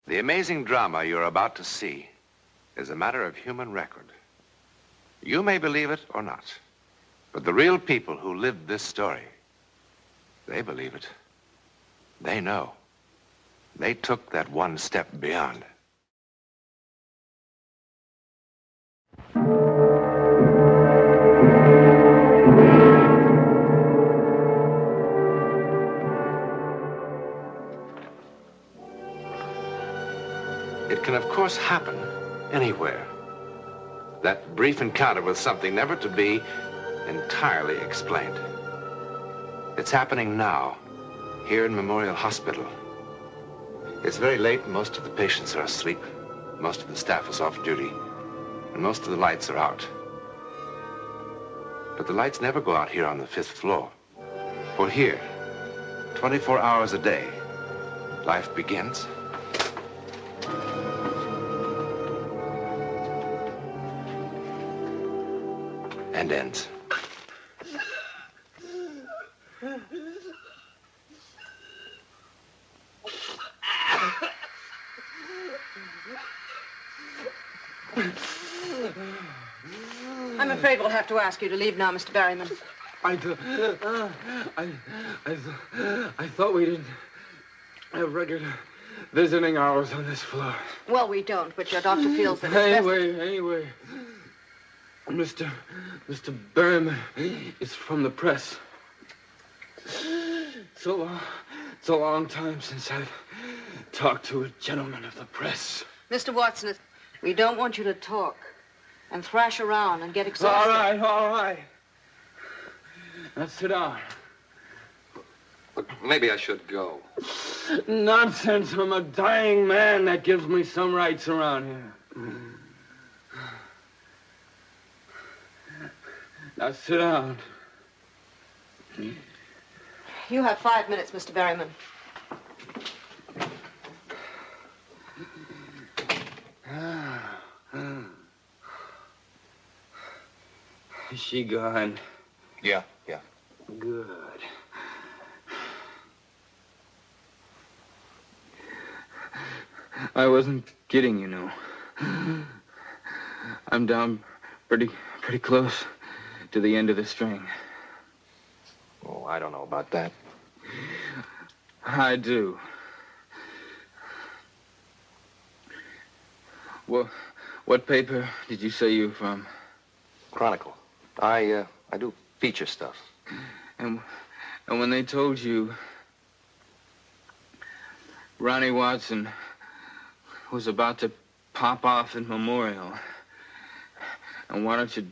The amazing drama you're about to see is a matter of human record. You may believe it or not, but the real people who lived this story, they believe it. They know. They took that one step beyond. It can, of course, happen anywhere. That brief encounter with something never to be entirely explained. It's happening now, here in Memorial Hospital. It's very late and most of the patients are asleep. Most of the staff is off duty, and most of the lights are out. But the lights never go out here on the 5th floor. For here, 24 hours a day, life begins. And ends. I'm afraid we'll have to ask you to leave now, Mr. Berryman. I thought we didn't have regular visiting hours on this floor. Well, we don't, but your doctor feels that it's Anyway, Mr. Berryman is from the press. It's a long time since I've talked to a gentleman of the press. Mr. Watson, we don't want you to talk and thrash around and get exhausted. All right. Now sit down. Look, maybe I should go. Nonsense. I'm a dying man. That gives me some rights around here. Now sit down. You have 5 minutes, Mr. Berryman. Is she gone? Yeah. Good. I wasn't kidding, you know. I'm down pretty close to the end of the string. Oh, I don't know about that. I do. Well, what paper did you say you were from? Chronicle. I do feature stuff. And when they told you Ronnie Watson was about to pop off in Memorial, and why don't you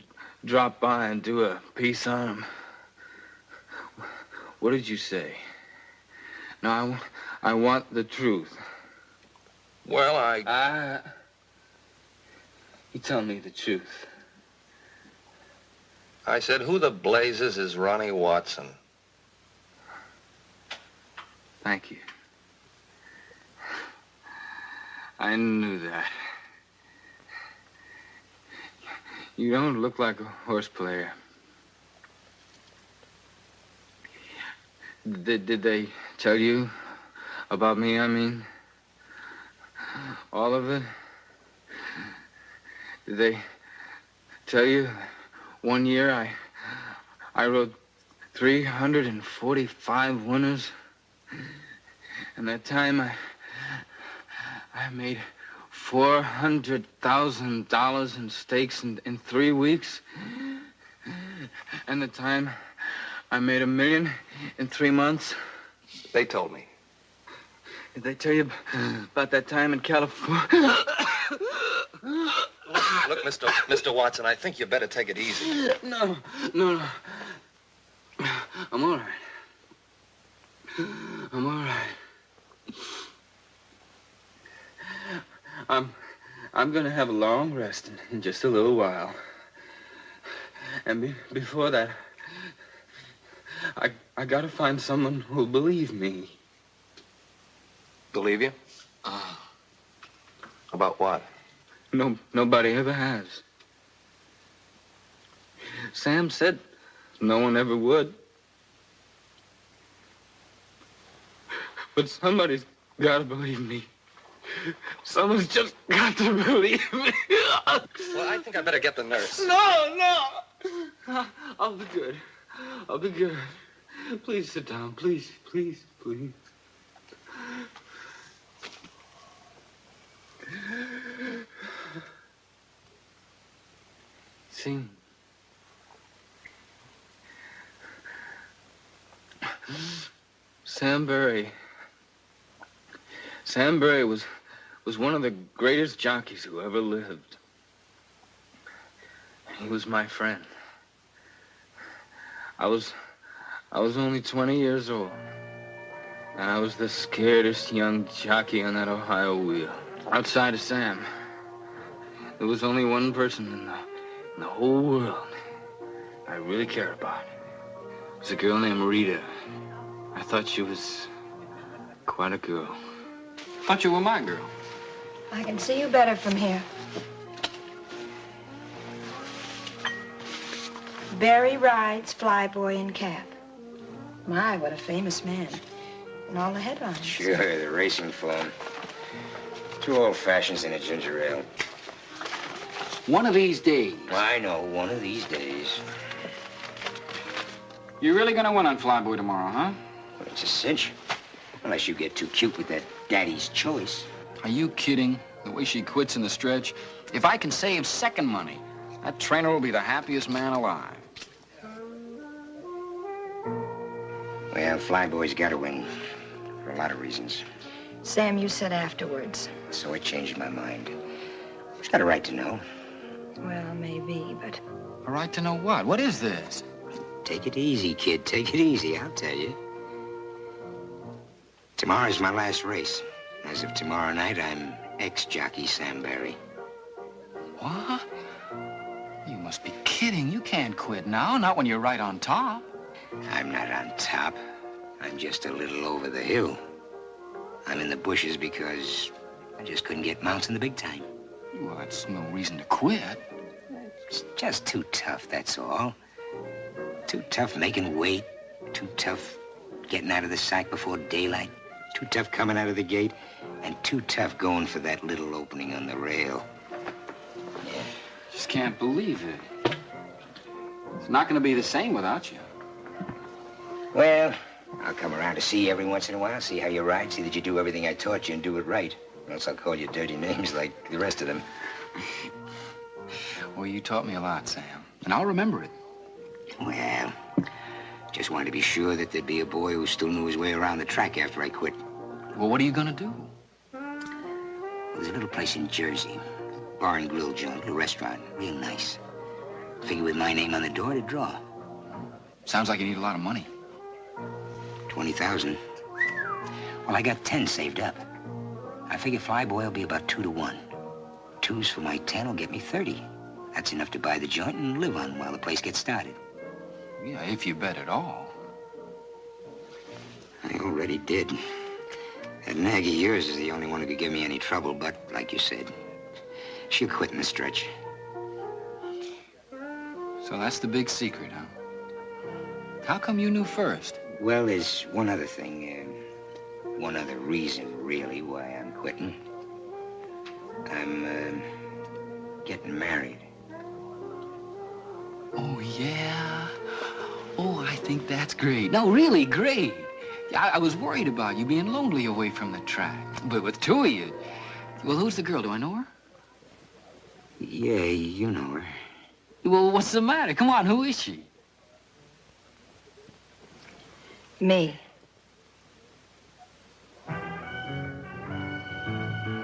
drop by and do a piece on him? What did you say? Now, I want the truth. Well, You tell me the truth. I said, who the blazes is Ronnie Watson? Thank you. I knew that. You don't look like a horse player. Did they tell you about me, I mean? All of it? Did they tell you one year I rode 345 winners? And that time I made $400,000 in stakes in 3 weeks? And the time I made $1 million in 3 months? They told me. Did they tell you about that time in California? Look, Mr. Watson, I think you better take it easy. No. I'm all right. I'm gonna have a long rest in just a little while. And before that, I gotta find someone who'll believe me. Believe you? About what? Nobody ever has. Sam said no one ever would. But somebody's gotta believe me. Someone's just got to believe me. Well, I think I better get the nurse. No. I'll be good. I'll be good. Please sit down. Please. Sing. Sam Berry was one of the greatest jockeys who ever lived. He was my friend. I was only 20 years old, and I was the scaredest young jockey on that Ohio wheel. Outside of Sam, there was only one person in the whole world I really cared about. It was a girl named Rita. I thought she was quite a girl. Thought you were my girl. I can see you better from here. Barry rides flyboy in cap. My, what a famous man. And all the headlines. Sure, the racing phone. 2 old fashions and a ginger ale. One of these days. I know, one of these days. You're really gonna win on Flyboy tomorrow, huh? Well, it's a cinch. Unless you get too cute with that daddy's choice. Are you kidding? The way she quits in the stretch. If I can save second money, that trainer will be the happiest man alive. Well, Flyboy's got to win. For a lot of reasons. Sam, you said afterwards. So I changed my mind. She's got a right to know. Well, maybe, but... A right to know what? What is this? Take it easy, kid. Take it easy, I'll tell you. Tomorrow's my last race. As of tomorrow night, I'm ex-jockey Sam Berry. What? You must be kidding. You can't quit now, not when you're right on top. I'm not on top. I'm just a little over the hill. I'm in the bushes because I just couldn't get mounts in the big time. Well, that's no reason to quit. It's just too tough, that's all. Too tough making weight. Too tough getting out of the sack before daylight. Too tough coming out of the gate. And too tough going for that little opening on the rail. Yeah. Just can't believe it. It's not going to be the same without you. Well, I'll come around to see you every once in a while, see how you ride, see that you do everything I taught you and do it right. Or else I'll call you dirty names like the rest of them. Well, you taught me a lot, Sam, and I'll remember it. Well, just wanted to be sure that there'd be a boy who still knew his way around the track after I quit. Well, what are you going to do? Well, there's a little place in Jersey. Bar and grill joint, little restaurant, real nice. Figure with my name on the door to draw. Sounds like you need a lot of money. 20,000. Well, I got 10 saved up. I figure Flyboy will be about 2 to 1. 2s for my 10 will get me 30. That's enough to buy the joint and live on while the place gets started. Yeah, if you bet at all. I already did. That nag of yours is the only one who could give me any trouble, but like you said, she'll quit in the stretch. So that's the big secret, huh? How come you knew first? Well, there's one other thing, one other reason, really, why I'm quitting. I'm, getting married. Oh, yeah? Oh, I think that's great. No, really great. I was worried about you being lonely away from the track. But with 2 of you... Well, who's the girl? Do I know her? Yeah, you know her. Well, what's the matter? Come on, who is she? Me.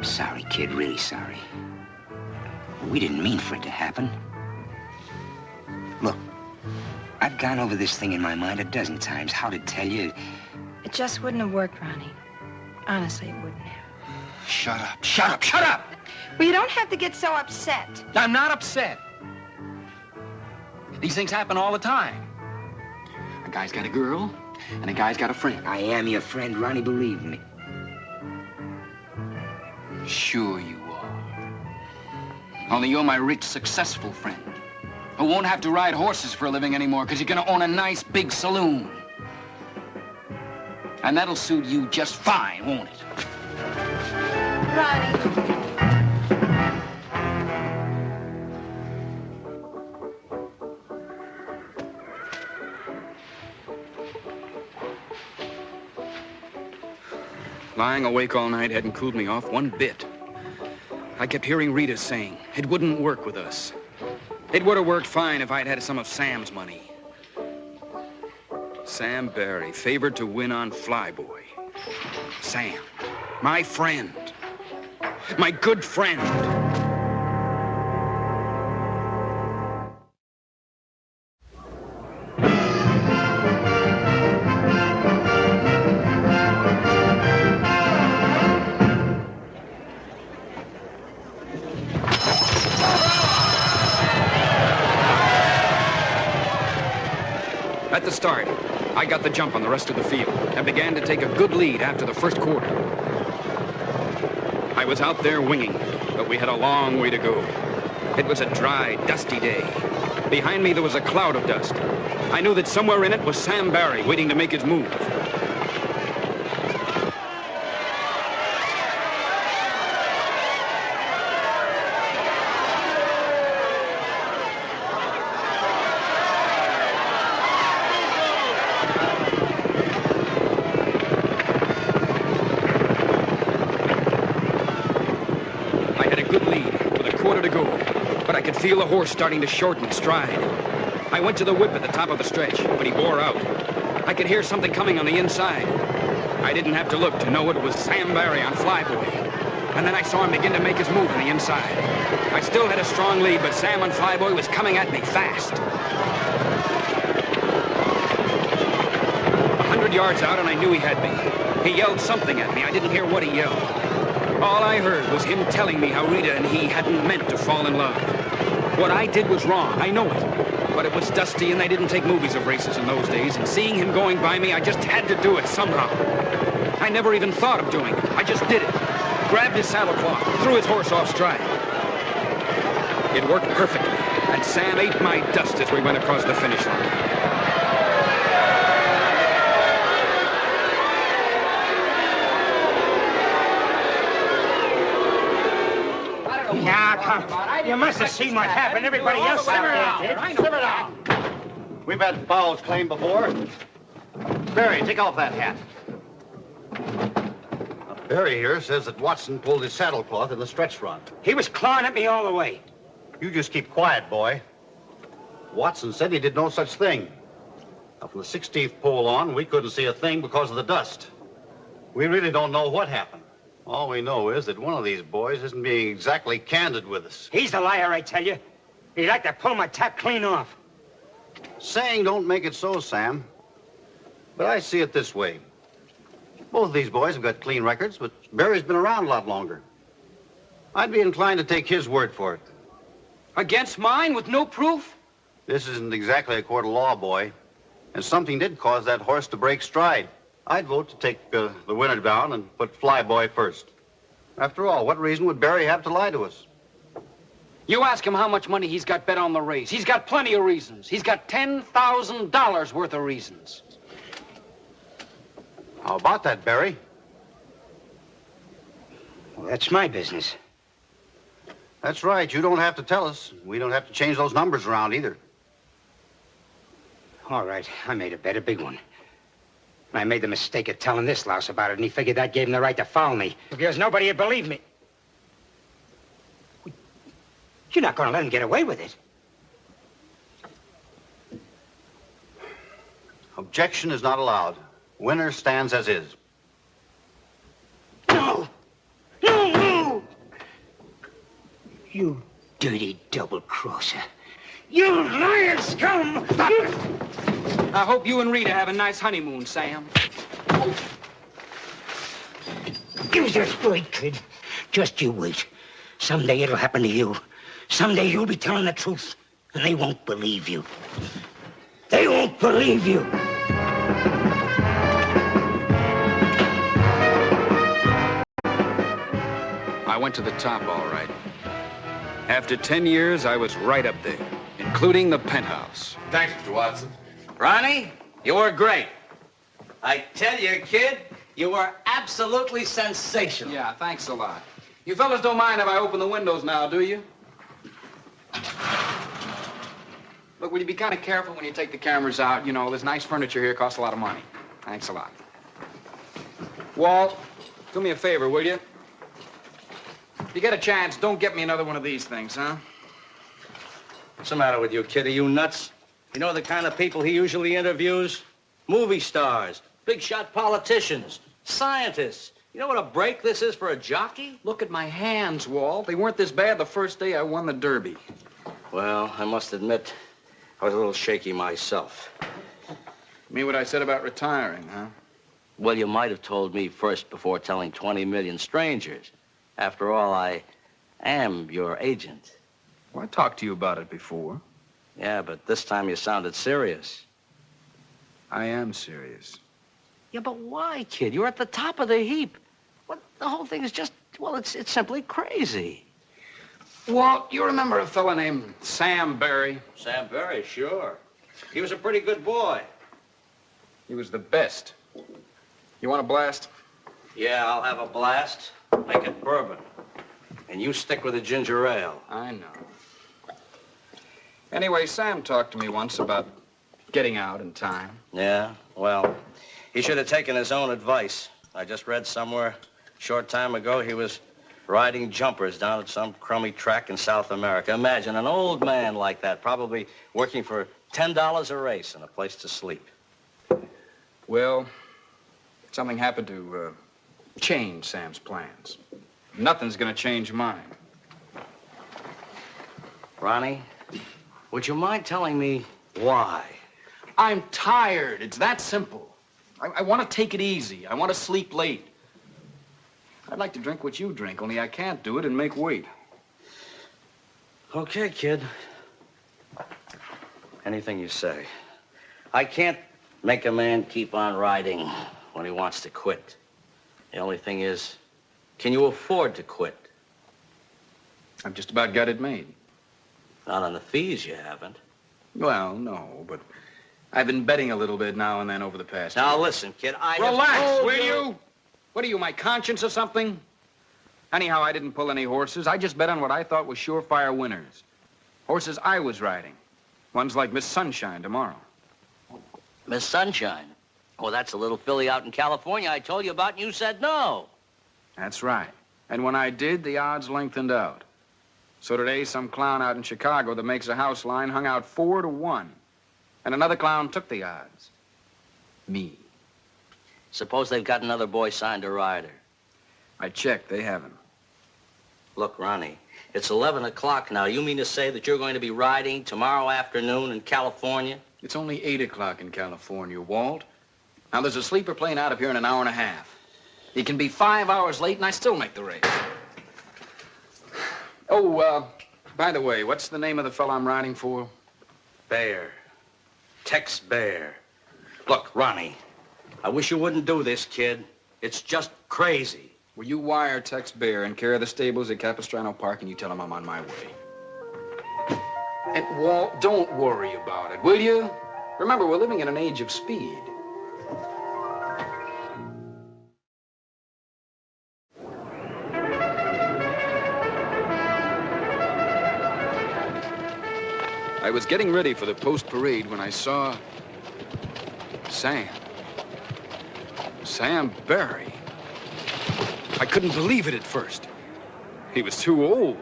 Sorry, kid, really sorry. We didn't mean for it to happen. Look, I've gone over this thing in my mind a dozen times. How to tell you... It just wouldn't have worked, Ronnie. Honestly, it wouldn't have. Shut up, shut up, shut up! Well, you don't have to get so upset. I'm not upset. These things happen all the time. A guy's got a girl, and a guy's got a friend. I am your friend, Ronnie, believe me. Sure you are. Only you're my rich, successful friend who won't have to ride horses for a living anymore because you're going to own a nice big saloon. And that'll suit you just fine, won't it? Ronnie. Lying awake all night hadn't cooled me off one bit. I kept hearing Rita saying it wouldn't work with us. It would have worked fine if I'd had some of Sam's money. Sam Barry, favored to win on Flyboy. Sam, my friend. My good friend. At the start, I got the jump on the rest of the field and began to take a good lead after the first quarter. I was out there winging, but we had a long way to go. It was a dry, dusty day. Behind me, there was a cloud of dust. I knew that somewhere in it was Sam Barry waiting to make his move. Feel the horse starting to shorten stride. I went to the whip at the top of the stretch, but he bore out. I could hear something coming on the inside. I didn't have to look to know it was Sam Barry on Flyboy. And then I saw him begin to make his move on the inside. I still had a strong lead, but Sam on Flyboy was coming at me fast. 100 yards out, and I knew he had me. He yelled something at me. I didn't hear what he yelled. All I heard was him telling me how Rita and he hadn't meant to fall in love. What I did was wrong, I know it. But it was dusty and they didn't take movies of races in those days, and seeing him going by me, I just had to do it somehow. I never even thought of doing it. I just did it. Grabbed his saddle cloth, threw his horse off stride. It worked perfectly, and Sam ate my dust as we went across the finish line. Now, come. You must have seen what happened. Everybody else out there did. Simmer down. We've had fouls claimed before. Barry, take off that hat. Barry here says that Watson pulled his saddlecloth in the stretch run. He was clawing at me all the way. You just keep quiet, boy. Watson said he did no such thing. Now, from the 16th pole on, we couldn't see a thing because of the dust. We really don't know what happened. All we know is that one of these boys isn't being exactly candid with us. He's the liar, I tell you. He'd like to pull my tap clean off. Saying don't make it so, Sam. But I see it this way. Both of these boys have got clean records, but Barry's been around a lot longer. I'd be inclined to take his word for it. Against mine with no proof? This isn't exactly a court of law, boy. And something did cause that horse to break stride. I'd vote to take the winner down and put Flyboy first. After all, what reason would Barry have to lie to us? You ask him how much money he's got bet on the race. He's got plenty of reasons. He's got $10,000 worth of reasons. How about that, Barry? Well, that's my business. That's right. You don't have to tell us. We don't have to change those numbers around either. All right, I made a bet, a big one. I made the mistake of telling this louse about it, and he figured that gave him the right to foul me, because nobody would believe me. You're not going to let him get away with it. Objection is not allowed. Winner stands as is. No! No, no! You dirty double-crosser. You liar scum! I hope you and Rita have a nice honeymoon, Sam. You just wait, kid. Just you wait. Someday it'll happen to you. Someday you'll be telling the truth, and they won't believe you. They won't believe you. I went to the top, all right. After 10 years, I was right up there, including the penthouse. Thanks, Mr. Watson. Ronnie, you were great. I tell you, kid, you were absolutely sensational. Yeah, thanks a lot. You fellas don't mind if I open the windows now, do you? Look, will you be kind of careful when you take the cameras out? You know, this nice furniture here costs a lot of money. Thanks a lot. Walt, do me a favor, will you? If you get a chance, don't get me another one of these things, huh? What's the matter with you, kid? Are you nuts? You know the kind of people he usually interviews? Movie stars, big shot politicians, scientists. You know what a break this is for a jockey? Look at my hands, Walt. They weren't this bad the first day I won the Derby. Well, I must admit, I was a little shaky myself. Mean what I said about retiring, huh? Well, you might have told me first before telling 20 million strangers. After all, I am your agent. Well, I talked to you about it before. Yeah, but this time you sounded serious. I am serious. Yeah, but why, kid? You're at the top of the heap. What? The whole thing is just, well, it's simply crazy. Walt, you remember a fella named Sam Barry? Sam Barry, sure. He was a pretty good boy. He was the best. You want a blast? Yeah, I'll have a blast. Make it bourbon. And you stick with the ginger ale. I know. Anyway, Sam talked to me once about getting out in time. Yeah? Well, he should have taken his own advice. I just read somewhere a short time ago he was riding jumpers down at some crummy track in South America. Imagine an old man like that, probably working for $10 a race and a place to sleep. Well, something happened to change Sam's plans. Nothing's gonna change mine. Ronnie, would you mind telling me why? I'm tired. It's that simple. I want to take it easy. I want to sleep late. I'd like to drink what you drink, only I can't do it and make weight. Okay, kid. Anything you say. I can't make a man keep on riding when he wants to quit. The only thing is, can you afford to quit? I've just about got it made. Not on the fees, you haven't. Well, no, but I've been betting a little bit now and then over the past Now, year. listen, kid, Relax, will you? What are you, my conscience or something? Anyhow, I didn't pull any horses. I just bet on what I thought was surefire winners. Horses I was riding. Ones like Miss Sunshine tomorrow. Miss Sunshine? Oh, that's a little filly out in California I told you about, and you said no. That's right. And when I did, the odds lengthened out. So today, some clown out in Chicago that makes a house line hung out 4-1. And another clown took the odds. Me. Suppose they've got another boy signed to ride her. I checked. They haven't. Look, Ronnie, it's 11 o'clock now. You mean to say that you're going to be riding tomorrow afternoon in California? It's only 8 o'clock in California, Walt. Now, there's a sleeper plane out of here in an hour and a half. He can be 5 hours late, and I still make the race. Oh, by the way, what's the name of the fellow I'm riding for? Bear. Tex Bear. Look, Ronnie, I wish you wouldn't do this, kid. It's just crazy. Will you wire Tex Bear in care of the stables at Capistrano Park, and you tell him I'm on my way? And, Walt, don't worry about it, will you? Remember, we're living in an age of speed. I was getting ready for the post-parade when I saw Sam Barry. I couldn't believe it at first. He was too old.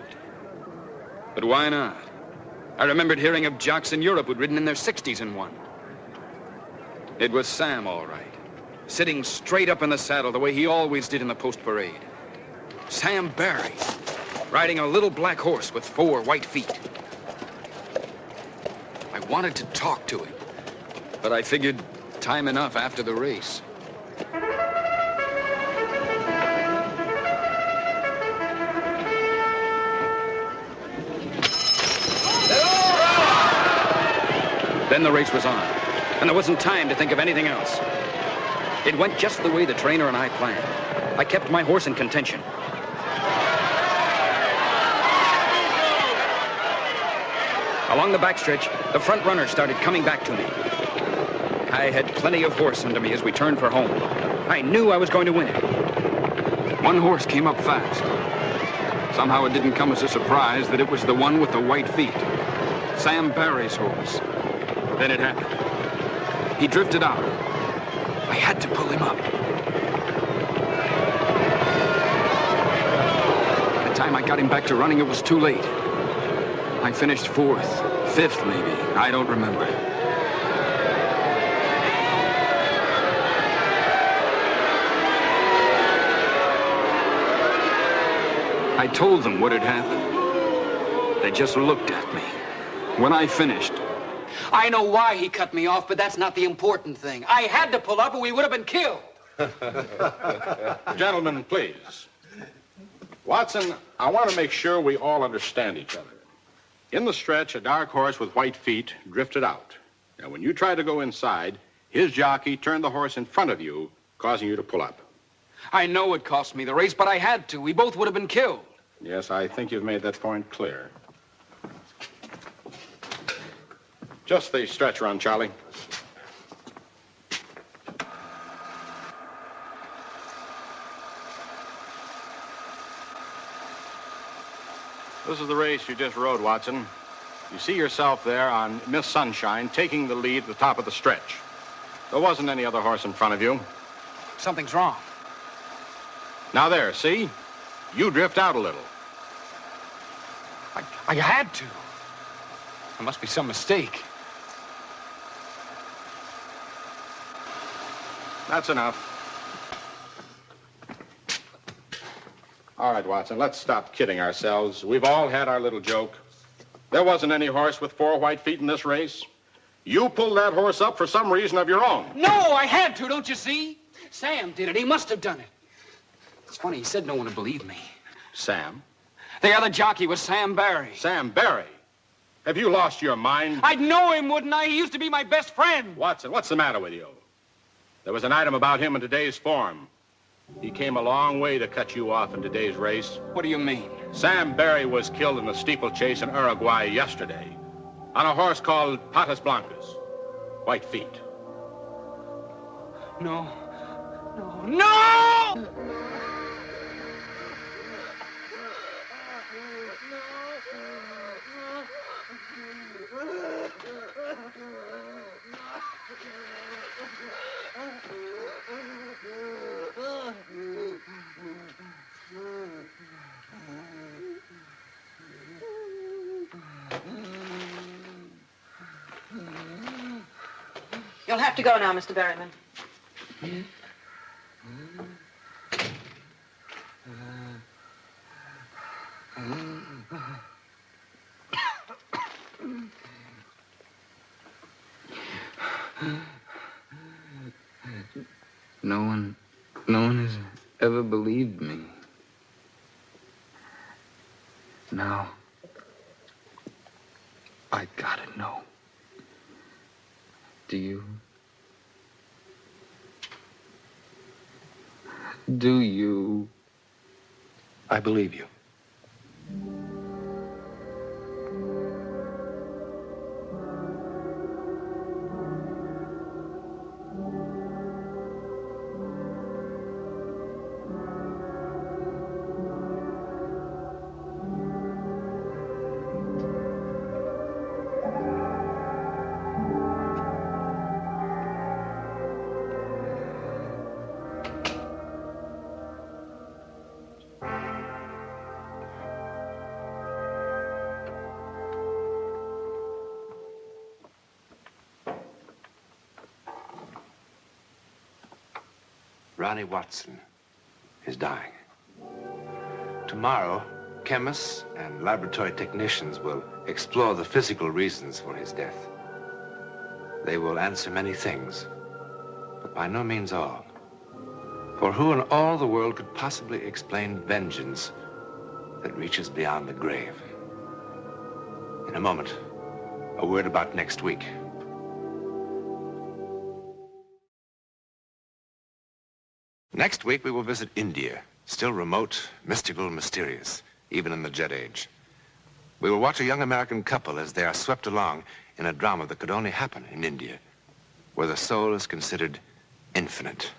But why not? I remembered hearing of jocks in Europe who'd ridden in their 60s and won. It was Sam, all right, sitting straight up in the saddle the way he always did in the post-parade. Sam Barry, riding a little black horse with 4 white feet. I wanted to talk to him, but I figured time enough after the race. Then the race was on, and there wasn't time to think of anything else. It went just the way the trainer and I planned. I kept my horse in contention. Along the backstretch, the front runner started coming back to me. I had plenty of horse under me as we turned for home. I knew I was going to win it. One horse came up fast. Somehow it didn't come as a surprise that it was the one with the white feet. Sam Barry's horse. Then it happened. He drifted out. I had to pull him up. By the time I got him back to running, it was too late. I finished fourth, fifth maybe. I don't remember. I told them what had happened. They just looked at me. When I finished... I know why he cut me off, but that's not the important thing. I had to pull up or we would have been killed. Gentlemen, please. Watson, I want to make sure we all understand each other. In the stretch, a dark horse with white feet drifted out. Now, when you tried to go inside, his jockey turned the horse in front of you, causing you to pull up. I know it cost me the race, but I had to. We both would have been killed. Yes, I think you've made that point clear. Just the stretch run, Charlie. This is the race you just rode, Watson. You see yourself there on Miss Sunshine taking the lead at the top of the stretch. There wasn't any other horse in front of you. Something's wrong. Now there, see? You drift out a little. I had to. There must be some mistake. That's enough. All right, Watson, let's stop kidding ourselves. We've all had our little joke. There wasn't any horse with 4 white feet in this race. You pulled that horse up for some reason of your own. No, I had to, don't you see? Sam did it. He must have done it. It's funny, he said no one would believe me. Sam? The other jockey was Sam Barry. Sam Barry? Have you lost your mind? I'd know him, wouldn't I? He used to be my best friend. Watson, what's the matter with you? There was an item about him in today's form. He came a long way to cut you off in today's race. What do you mean? Sam Barry was killed in a steeplechase in Uruguay yesterday on a horse called Patas Blancas. White feet. No. No! You'll have to go now, Mr. Berryman. No one has ever believed me. Now, I gotta know. Do you? Do you? I believe you. Ronnie Watson is dying. Tomorrow, chemists and laboratory technicians will explore the physical reasons for his death. They will answer many things, but by no means all. For who in all the world could possibly explain vengeance that reaches beyond the grave? In a moment, a word about next week. Next week, we will visit India, still remote, mystical, mysterious, even in the Jet Age. We will watch a young American couple as they are swept along in a drama that could only happen in India, where the soul is considered infinite.